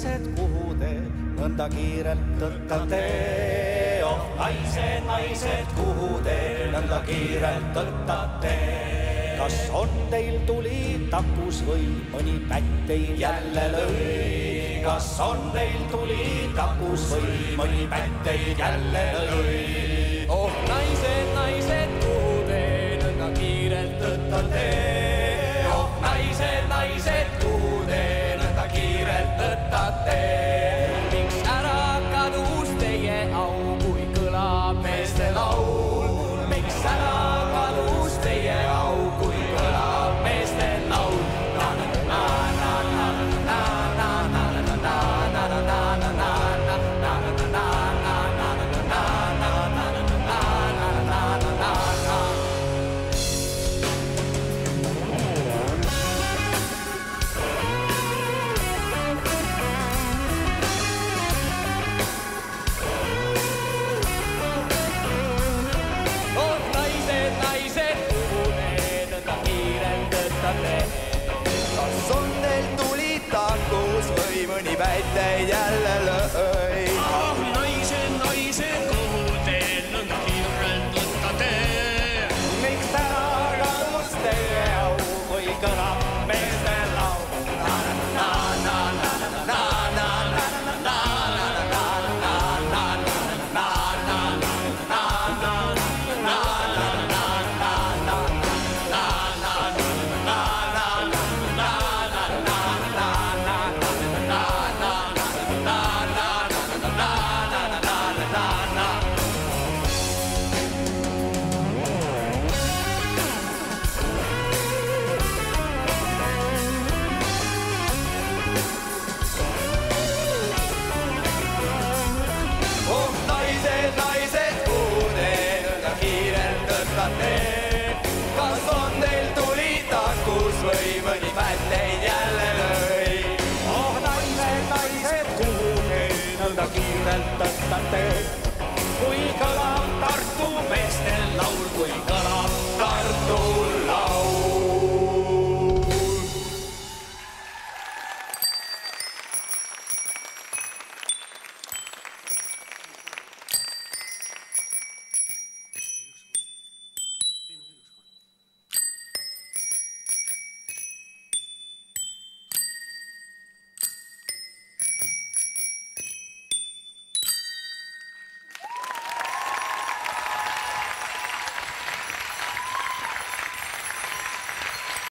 naised, kuhu te nõnda kiirelt tõttate? Oh, naised, naised, kuhu te nõnda kiirelt tõttate? Kas on teil tuli takus või mõni pätt teil jälle lõi? Kas on teil tuli takus või mõni pätt teil jälle lõi? Oh, naised, naised, kuhu te nõnda kiirelt tõttate? Oh, naised, naised, kuhu te nõnda kiirelt tõttate? Miks ära kadus teie au, kui kõlab meeste laul? Miks ära kadus teie au, kui kõlab meeste laul? Kas on teil tuli takus või mõni pätt teid jälle lõi? Ah, naised, naised, kuhu te nõnda kiirelt tõttate? Miks ära kadus teie au, kui kõlab meeste laul?